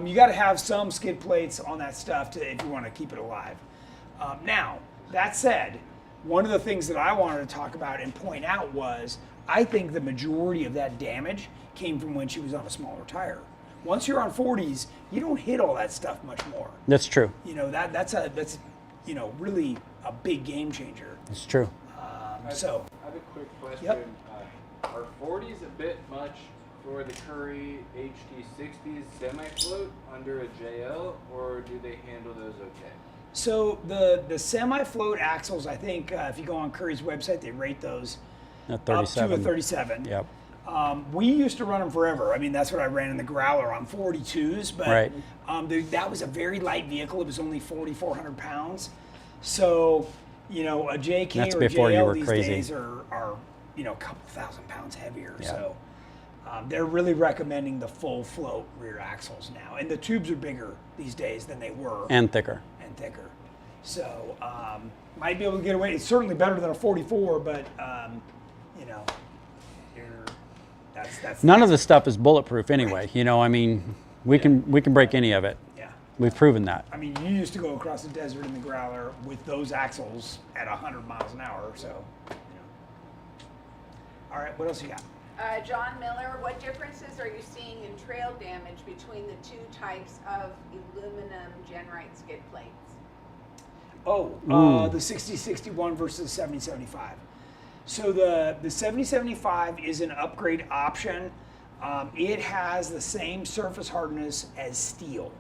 you got to have some skid plates on that stuff if you want to keep it alive. Now, that said, one of the things that I wanted to talk about and point out was I think the majority of that damage came from when she was on a smaller tire. Once you're on 40s, you don't hit all that stuff much more. That's true. That's really a big game changer. It's true. So I have a quick question. Yep. Are 40s a bit much for the Curry HD60s semi-float under a JL, or do they handle those okay? So the semi-float axles, I think if you go on Curry's website, they rate those At up to a 37. 37. Yep. We used to run them forever. I mean, that's what I ran in the Growler on 42s, but Right. That was a very light vehicle. It was only 4,400 pounds. So, a JK That's or a before you JL were these crazy. days are a couple thousand pounds heavier. Yeah. So they're really recommending the full float rear axles now. And the tubes are bigger these days than they were. And thicker. And thicker. So might be able to get away. It's certainly better than a 44, but that's None of the stuff is bulletproof anyway. We can break any of it. yeah. We've proven that. I mean, you used to go across the desert in the Growler with those axles at 100 miles an hour. So, All right, what else you got? John Miller, what differences are you seeing in trail damage between the two types of aluminum Genrite skid plates? The 6061 versus the 7075. So the 7075 is an upgrade option. It has the same surface hardness as steel.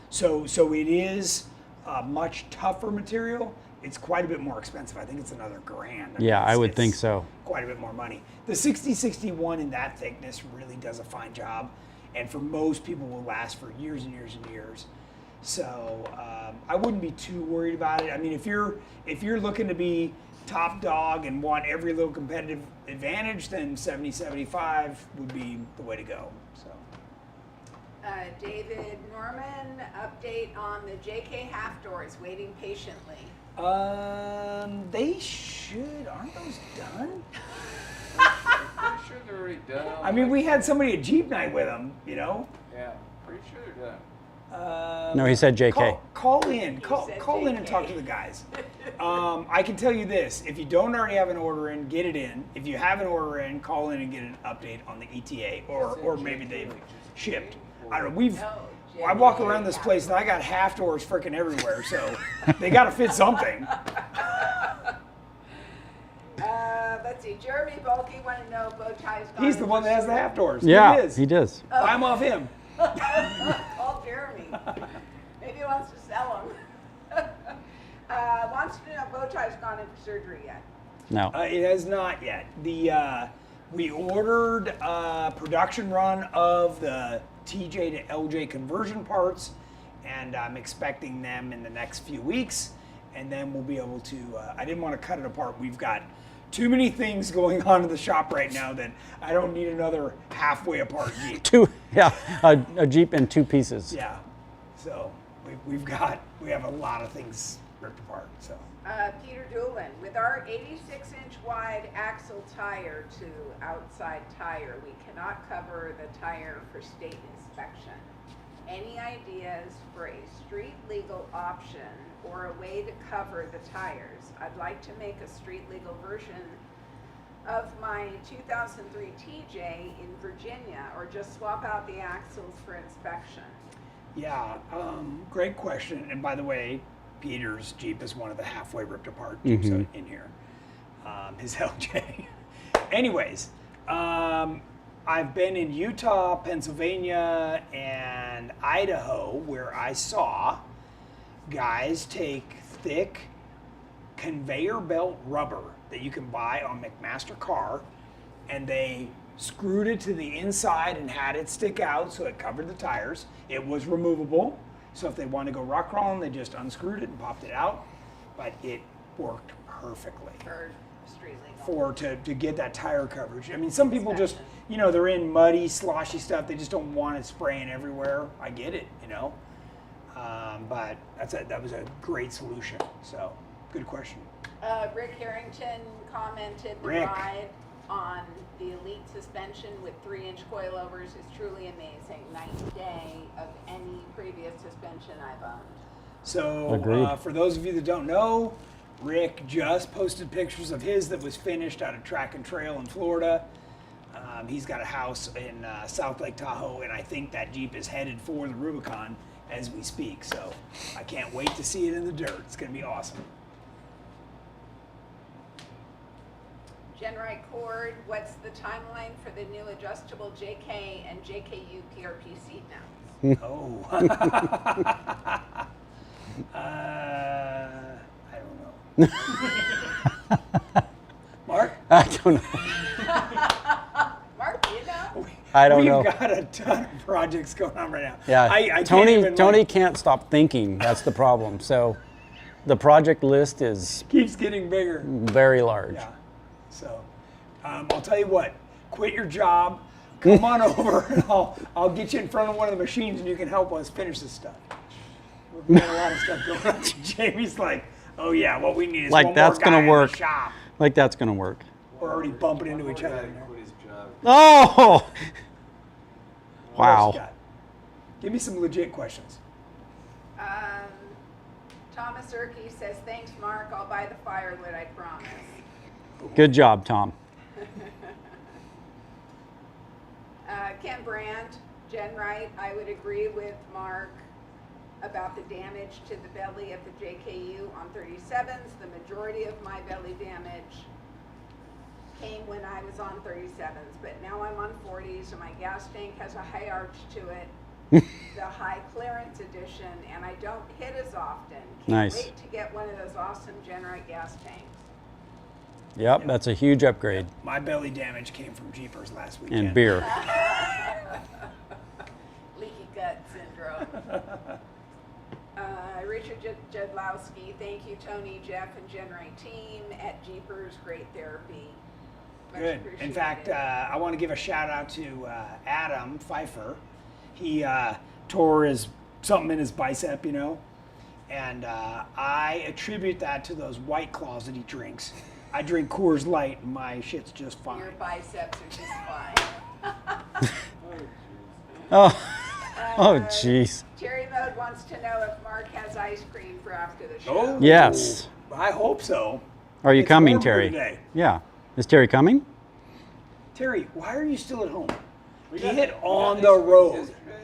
So it is a much tougher material. It's quite a bit more expensive. I think it's another $1,000. Yeah, I would it's think so. Quite a bit more money. The 6061 in that thickness really does a fine job, and for most people will last for years and years and years. So I wouldn't be too worried about it. I mean, if you're looking to be top dog and want every little competitive advantage, then 7075 would be the way to go. So. David Norman, update on the JK half doors, waiting patiently. They should. Aren't those done? I'm pretty sure they're already done. I mean, we had somebody at Jeep Night with them, Yeah, pretty sure they're done. No, he said JK. Call in. Call said in and JK. talk to the guys. I can tell you this: if you don't already have an order in, get it in. If you have an order in, call in and get an update on the ETA, or maybe they've shipped. I don't know. I walk around this place and I got half doors freaking everywhere, so they got to fit something. Let's see, Jeremy Bulky want to know bow ties. gone He's the in one for that has the sure. half doors. Yeah, he is. he does. Buy 'em off him. Call Jeremy. Maybe he wants to sell them. Wants to know bow ties gone in for surgery yet. No. It has not yet. We ordered a production run of the TJ to LJ conversion parts, and I'm expecting them in the next few weeks, and then we'll be able to. I didn't want to cut it apart. We've got too many things going on in the shop right now that I don't need another halfway apart Jeep. Yeah, a Jeep in two pieces. Yeah. So we have a lot of things ripped apart. So Peter Doolin, with our 86-inch wide axle tire to outside tire, we cannot cover the tire for state inspection. Any ideas for a street legal option or a way to cover the tires? I'd like to make a street legal version of my 2003 TJ in Virginia, or just swap out the axles for inspection. yeah, great question. And by the way, Peter's Jeep is one of the halfway ripped apart Jeeps in here. His LJ. Anyways, I've been in Utah, Pennsylvania, and Idaho where I saw guys take thick conveyor belt rubber that you can buy on McMaster Car, and they screwed it to the inside and had it stick out so it covered the tires. It was removable, so if they wanted to go rock crawling, they just unscrewed it and popped it out, but it worked perfectly For street legal. to get that tire coverage. I mean, some people just, you know, they're in muddy, sloshy stuff. They just don't want it spraying everywhere. I get it, you know. But that was a great solution. So, good question. Rick Harrington commented the Rick. ride on the Elite suspension with 3-inch coilovers is truly amazing. Night and day of any previous suspension I've owned. So, Agreed. for those of you that don't know, Rick just posted pictures of his that was finished out of Track and Trail in Florida. He's got a house in South Lake Tahoe, and I think that Jeep is headed for the Rubicon as we speak. So I can't wait to see it in the dirt. It's going to be awesome. Genrite cord, what's the timeline for the new adjustable JK and JKU PRP seat mounts? Oh. I don't know. Mark? I don't know. Mark, you know? I don't We've know. got a ton of projects going on right now. Yeah, I can't Tony. even, Tony like, can't stop thinking. That's the problem. So, the project list is keeps getting bigger. very large. Yeah. So, I'll tell you what. Quit your job. Come on over, and I'll get you in front of one of the machines, and you can help us finish this stuff. We've got a lot of stuff going on. Jamie's like, "Oh yeah, what we need is Like one that's more guy gonna in the work. shop." Like that's gonna work. We're already bumping into each other. Guy in there. quit his job. Oh, What else you wow. got? Give me some legit questions. Thomas Erkey says, thanks, Mark. I'll buy the firewood, I promise. Good job, Tom. Ken Brandt, Genrite, I would agree with Mark about the damage to the belly of the JKU on 37s. The majority of my belly damage came when I was on 37s, but now I'm on 40s, and my gas tank has a high arch to it, the high clearance edition, and I don't hit as often. Can't Nice. wait to get one of those awesome Genrite gas tanks. Yep, that's a huge upgrade. My belly damage came from Jeepers last weekend. And beer. Leaky gut syndrome. Richard Jedlowski, thank you, Tony, Jeff, and Genrite team at Jeepers. Great therapy. Much Good. In appreciated. fact, I want to give a shout out to Adam Pfeiffer. He tore something in his bicep, you know, and I attribute that to those White Claws that he drinks. I drink Coors Light, and my shit's just fine. Your biceps are just fine. Oh, oh, jeez. Terry Mode wants to know if Mark has ice cream for after the show. Oh, Yes. I hope so. Are you It's coming, warmer Terry? today. Yeah. Is Terry coming? Terry, why are you still at home? We Get got on ice the creams road. yesterday.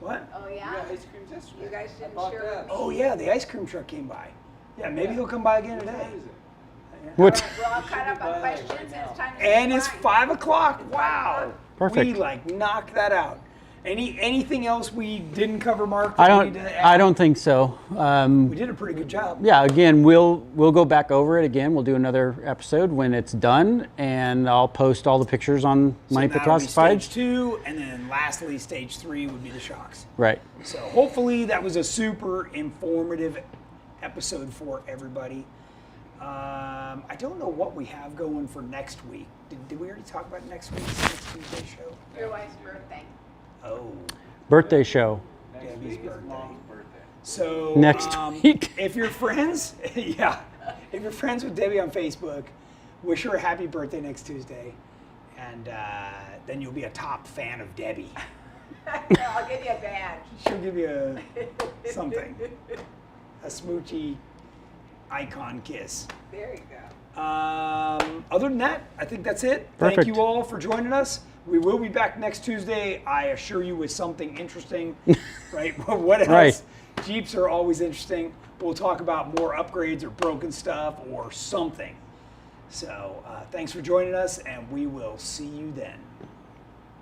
What? Oh, We yeah? got ice creams yesterday. You guys I didn't bought share that. with me. Oh yeah, the ice cream truck came by. Yeah, maybe he'll come by again What today. time is it? What? We're all caught up on Should be by, like, questions, right and it's now. time to say And it's goodbye. 5:00. Wow. Perfect. We knocked that out. Anything else we didn't cover, Mark? that I we need don't. to add? I don't think so. We did a pretty good job. Yeah. Again, we'll go back over it again. We'll do another episode when it's done, and I'll post all the pictures on So Money Pit that'll be Classifieds. stage 2, and then lastly, stage 3 would be the shocks. Right. So hopefully that was a super informative episode for everybody. I don't know what we have going for next week. Did we already talk about next week's Tuesday show? Your wife's birthday. Oh, Birthday show. Next Debbie's week is birthday. Mom's birthday. so Next week. if you're friends, yeah, if you're friends with Debbie on Facebook, wish her a happy birthday next Tuesday, and then you'll be a top fan of Debbie. I'll give you a badge. She'll give you something, a smoochy icon kiss. There you go. Other than that, I think that's it. Perfect. Thank you all for joining us. We will be back next Tuesday, I assure you, with something interesting. Right? What else? Right. Jeeps are always interesting. We'll talk about more upgrades or broken stuff or something. So thanks for joining us, and we will see you then.